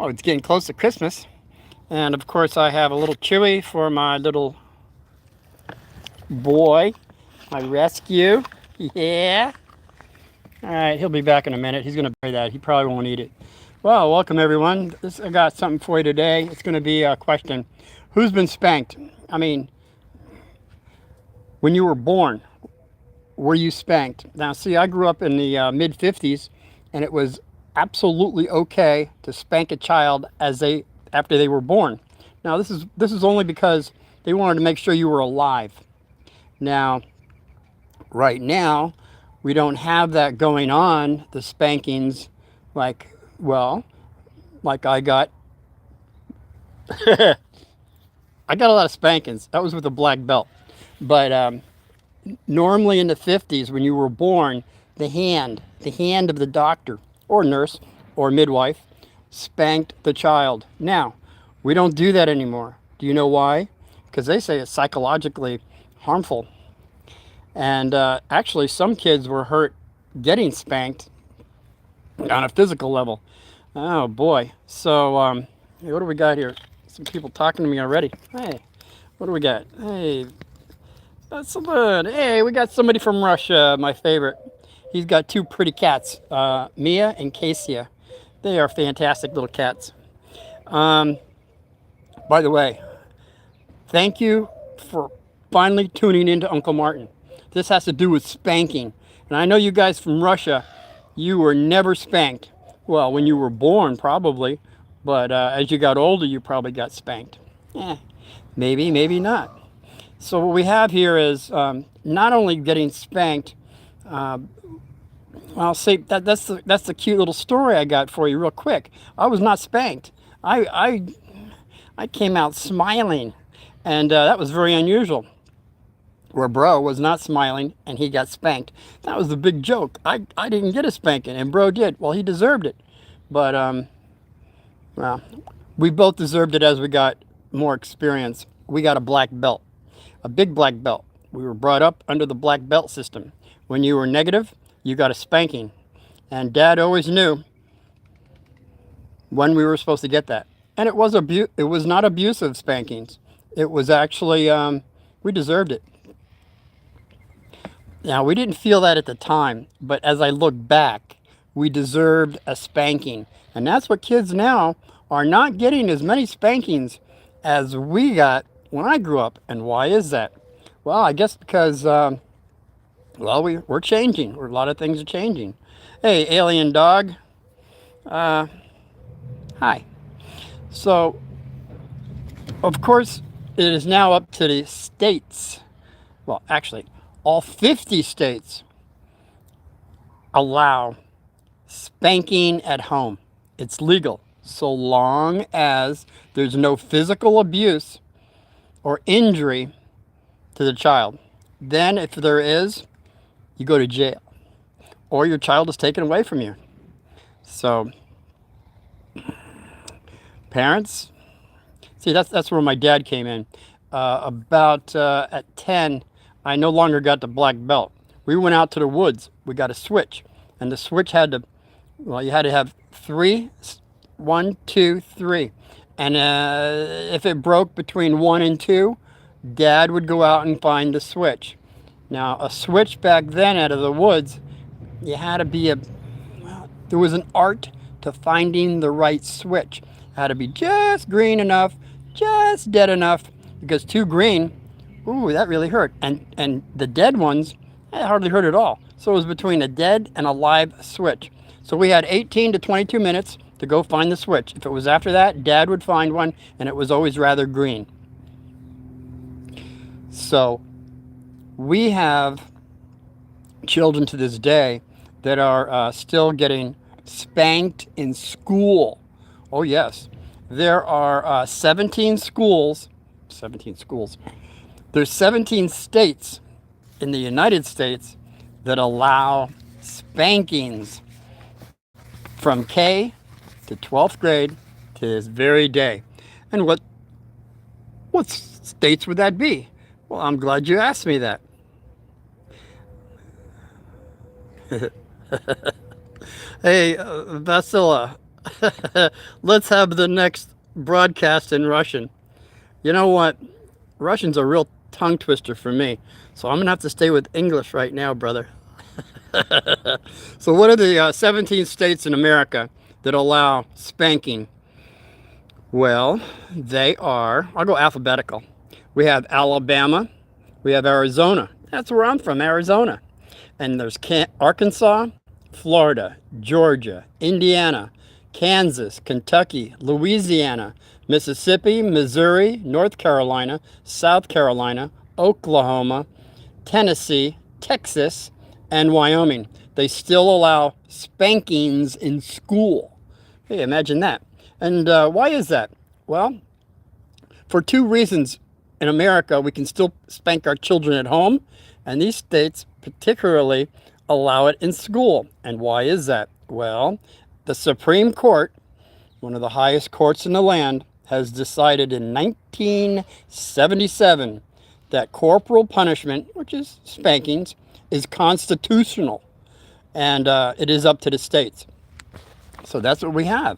Oh, it's getting close to Christmas. And of course, I have a little Chewy for my little boy, my rescue. Yeah. All right, he'll be back in a minute. He's going to bury that. He probably won't eat it. Well, welcome everyone. I got something for you today. It's going to be a question. Who's been spanked? I mean, when you were born, were you spanked? Now, see, I grew up in the mid 50s, and it was absolutely okay to spank a child after they were born. Now, this is only because they wanted to make sure you were alive. Now, right now, we don't have that going on. The spankings, like well, like I got, I got a lot of spankings. That was with a black belt, but normally in the 50s when you were born, the hand of the doctor or nurse or midwife spanked the child. Now, we don't do that anymore. Do you know why? Because they say it's psychologically harmful. And actually, some kids were hurt getting spanked on a physical level. Oh boy. So, hey, what do we got here? Some people talking to me already. Hey, what do we got? Hey, that's so good. Hey, we got somebody from Russia, my favorite. He's got two pretty cats, Mia and Kasia. They are fantastic little cats. By the way, thank you for finally tuning into Uncle Martin. This has to do with spanking. And I know you guys from Russia, you were never spanked. Well, when you were born, probably. But as you got older, you probably got spanked. Maybe, maybe not. So what we have here is not only getting spanked. I'll say that's the cute little story I got for you, real quick. I was not spanked. I came out smiling, and that was very unusual. Where Bro was not smiling and he got spanked. That was the big joke. I didn't get a spanking and Bro did. Well, he deserved it, but well, we both deserved it as we got more experience. We got a black belt. A big black belt. We were brought up under the black belt system. When you were negative, you got a spanking. And Dad always knew when we were supposed to get that. And it was not abusive spankings. It was actually, we deserved it. Now, we didn't feel that at the time, but as I look back, we deserved a spanking. And that's what kids now are not getting as many spankings as we got when I grew up. And why is that? Well, I guess because, we're changing. A lot of things are changing. Hey, alien dog. Hi. So, of course, it is now up to the states. Well, actually, all 50 states allow spanking at home. It's legal so long as there's no physical abuse or injury to the child. Then if there is, you go to jail or your child is taken away from you. So parents, see, that's where my dad came in. About at 10, I no longer got the black belt. We went out to the woods. We got a switch, and the switch had to, well, you had to have three, 1, 2, 3, and if it broke between 1 and 2, Dad would go out and find the switch. Now, a switch back then out of the woods, you had to be there was an art to finding the right switch. It had to be just green enough, just dead enough, because too green, ooh, that really hurt. And the dead ones, it hardly hurt at all. So it was between a dead and a live switch. So we had 18 to 22 minutes to go find the switch. If it was after that, Dad would find one, and it was always rather green. So we have children to this day that are still getting spanked in school. Oh yes, there are 17 schools. 17 schools. There's 17 states in the United States that allow spankings from K to 12th grade to this very day. And what states would that be? Well, I'm glad you asked me that. Hey, Vasila, Let's have the next broadcast in Russian. You know what? Russian's a real tongue twister for me. So I'm going to have to stay with English right now, brother. So what are the 17 states in America that allow spanking? Well, they are, I'll go alphabetical. We have Alabama. We have Arizona. That's where I'm from, Arizona. And there's Arkansas, Florida, Georgia, Indiana, Kansas, Kentucky, Louisiana, Mississippi, Missouri, North Carolina, South Carolina, Oklahoma, Tennessee, Texas, and Wyoming. They still allow spankings in school. Hey, imagine that. And why is that? Well, for two reasons. In America, we can still spank our children at home, and these states particularly allow it in school. And why is that? Well, the Supreme Court, one of the highest courts in the land, has decided in 1977 that corporal punishment, which is spankings, is constitutional, and it is up to the states. So that's what we have.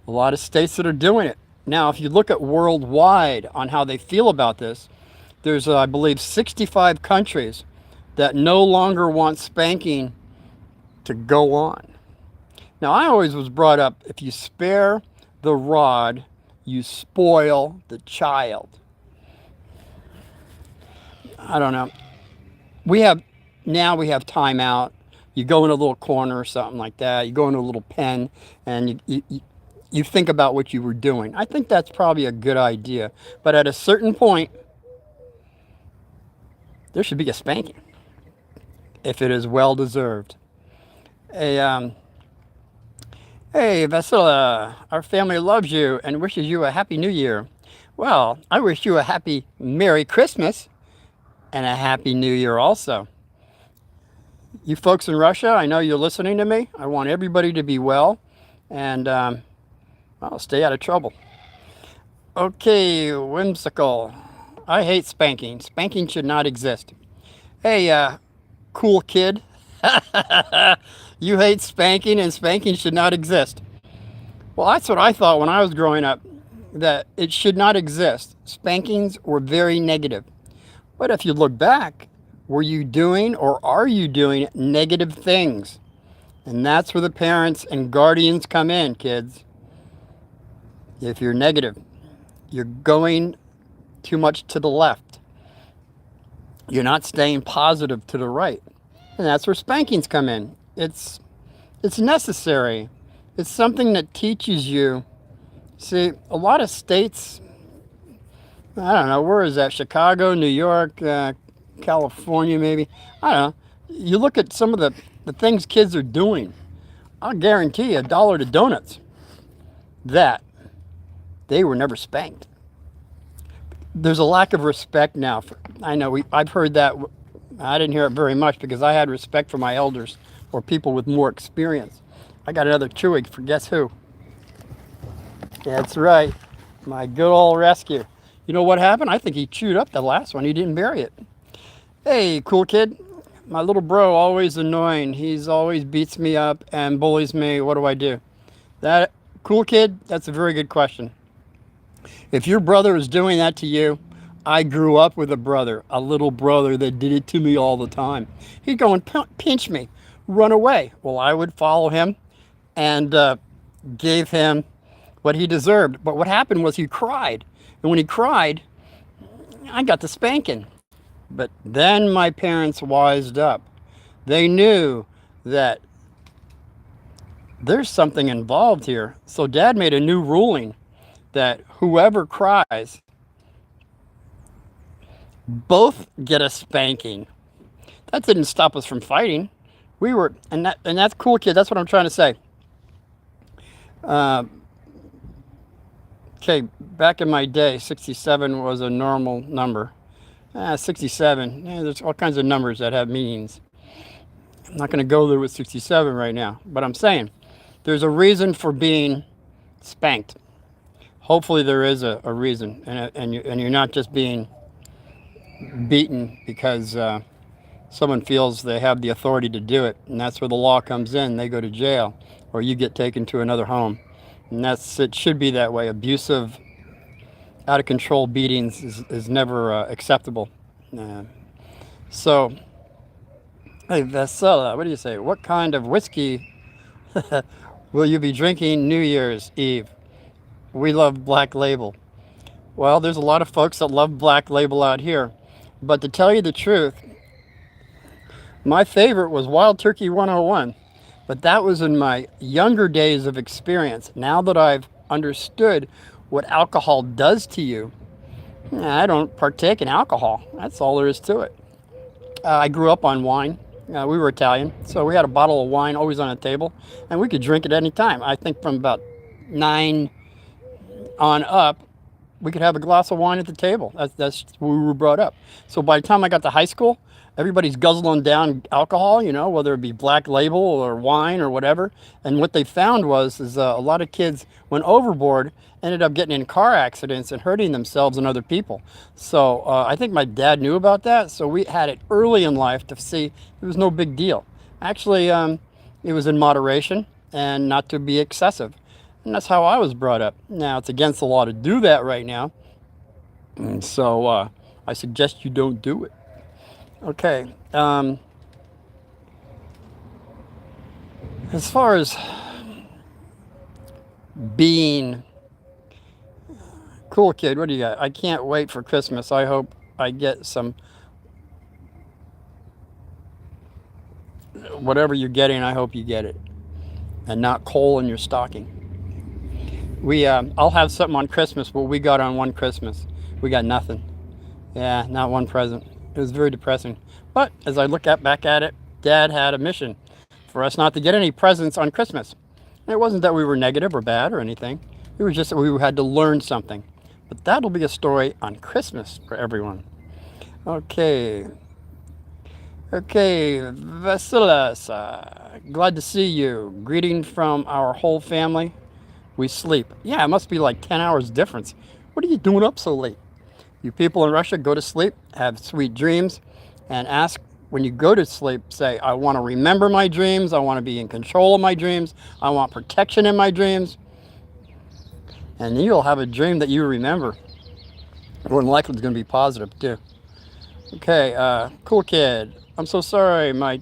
A lot of states that are doing it. Now, if you look at worldwide on how they feel about this, there's, I believe, 65 countries that no longer want spanking to go on. Now, I always was brought up, if you spare the rod, you spoil the child. I don't know. Now we have timeout. You go in a little corner or something like that. You go in a little pen and you think about what you were doing. I think that's probably a good idea. But at a certain point, there should be a spanking if it is well deserved. Hey, Vasila, our family loves you and wishes you a happy new year. Well, I wish you a happy Merry Christmas and a happy new year also. You folks in Russia, I know you're listening to me. I want everybody to be well and well, stay out of trouble. Okay, whimsical. I hate spanking. Spanking should not exist. Hey, cool kid. You hate spanking and spanking should not exist. Well, that's what I thought when I was growing up, that it should not exist. Spankings were very negative. But if you look back, were you doing or are you doing negative things? And that's where the parents and guardians come in, kids. If you're negative, you're going too much to the left. You're not staying positive to the right. And that's where spankings come in. It's necessary. It's something that teaches you. See, a lot of states, I don't know, where is that? Chicago, New York, California maybe. I don't know. You look at some of the things kids are doing. I'll guarantee you $1 to donuts that they were never spanked. There's a lack of respect now. I know I've heard that. I didn't hear it very much because I had respect for my elders or people with more experience. I got another chewing for guess who? That's right, my good old rescue. You know what happened? I think he chewed up the last one. He didn't bury it. Hey, cool kid. My little bro, always annoying. He's always beats me up and bullies me. What do I do? That cool kid, that's a very good question. If your brother is doing that to you, I grew up with a little brother that did it to me all the time. He'd go and pinch me, run away. Well, I would follow him and gave him what he deserved. But what happened was he cried. And when he cried, I got the spanking. But then my parents wised up. They knew that there's something involved here. So Dad made a new ruling that whoever cries, both get a spanking. That didn't stop us from fighting. We were, and that's cool, kid. That's what I'm trying to say. Okay, back in my day, 67 was a normal number. 67, there's all kinds of numbers that have meanings. I'm not going to go there with 67 right now, but I'm saying there's a reason for being spanked. Hopefully there is a reason, and you're not just being beaten because someone feels they have the authority to do it, and that's where the law comes in. They go to jail, or you get taken to another home. And it should be that way. Abusive, out of control beatings is never acceptable. Uh, so, hey, Vasila, what do you say? What kind of whiskey will you be drinking New Year's Eve? We love Black Label. Well, there's a lot of folks that love Black Label out here. But to tell you the truth, my favorite was Wild Turkey 101. But that was in my younger days of experience. Now that I've understood what alcohol does to you, I don't partake in alcohol. That's all there is to it. I grew up on wine. We were Italian, so we had a bottle of wine always on the table, and we could drink it any time. I think from about 9 on up, we could have a glass of wine at the table. That's where we were brought up. So by the time I got to high school, everybody's guzzling down alcohol, whether it be Black Label or wine or whatever. And what they found was a lot of kids went overboard, ended up getting in car accidents and hurting themselves and other people. So I think my dad knew about that. So we had it early in life to see it was no big deal. Actually, it was in moderation and not to be excessive. And that's how I was brought up. Now, it's against the law to do that right now. And so I suggest you don't do it. Okay. As far as being cool kid, what do you got? I can't wait for Christmas. I hope I get some, whatever you're getting, I hope you get it. And not coal in your stocking. I'll have something on Christmas. What we got on one Christmas, we got nothing. Yeah, not one present. It was very depressing. But as I look back at it, Dad had a mission for us not to get any presents on Christmas. And it wasn't that we were negative or bad or anything. It was just that we had to learn something. But that'll be a story on Christmas for everyone. Okay. Okay, Vasilis, glad to see you. Greeting from our whole family. We sleep. Yeah, it must be like 10 hours difference. What are you doing up so late? You people in Russia, go to sleep, have sweet dreams, and ask when you go to sleep, say, I want to remember my dreams. I want to be in control of my dreams. I want protection in my dreams. And you'll have a dream that you remember. More than likely it's going to be positive, too. Okay, cool kid. I'm so sorry, my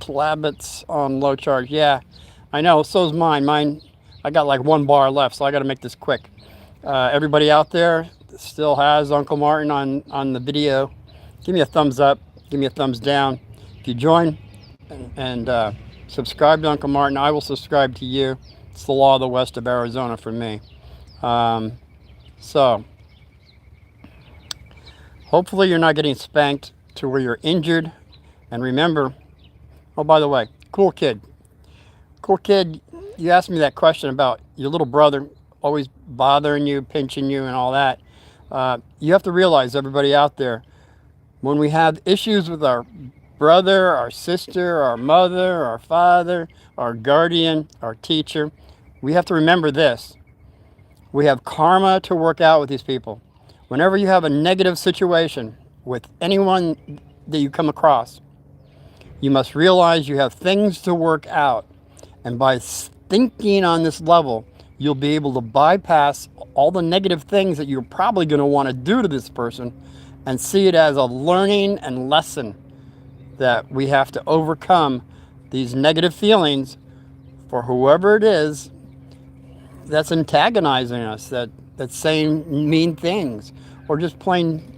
Tablet's on low charge. Yeah, I know, so's mine. I got like 1 bar left, so I got to make this quick. Everybody out there that still has Uncle Martin on the video, give me a thumbs up, give me a thumbs down. If you join and subscribe to Uncle Martin, I will subscribe to you. It's the law of the West of Arizona for me. So hopefully you're not getting spanked to where you're injured. And remember, oh, by the way, cool kid, you asked me that question about your little brother always bothering you, pinching you, and all that. You have to realize, everybody out there, when we have issues with our brother, our sister, our mother, our father, our guardian, our teacher, we have to remember this. We have karma to work out with these people. Whenever you have a negative situation with anyone that you come across, you must realize you have things to work out. And by thinking on this level, you'll be able to bypass all the negative things that you're probably going to want to do to this person and see it as a learning and lesson that we have to overcome these negative feelings for whoever it is that's antagonizing us, that's saying mean things, or just plain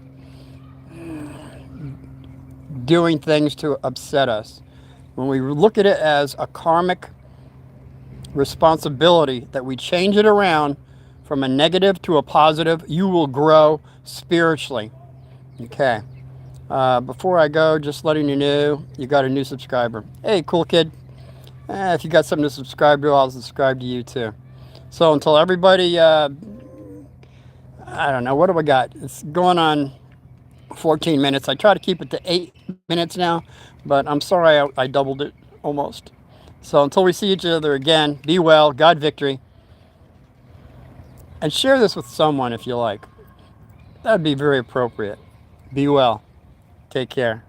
doing things to upset us. When we look at it as a karmic responsibility, that we change it around from a negative to a positive, you will grow spiritually. Okay. Before I go, just letting you know, you got a new subscriber. Hey, cool kid. If you got something to subscribe to, I'll subscribe to you too. So until everybody, I don't know, what do we got? It's going on 14 minutes. I try to keep it to 8 minutes now, but I'm sorry I doubled it almost. So until we see each other again, be well, God victory. And share this with someone if you like. That would be very appropriate. Be well. Take care.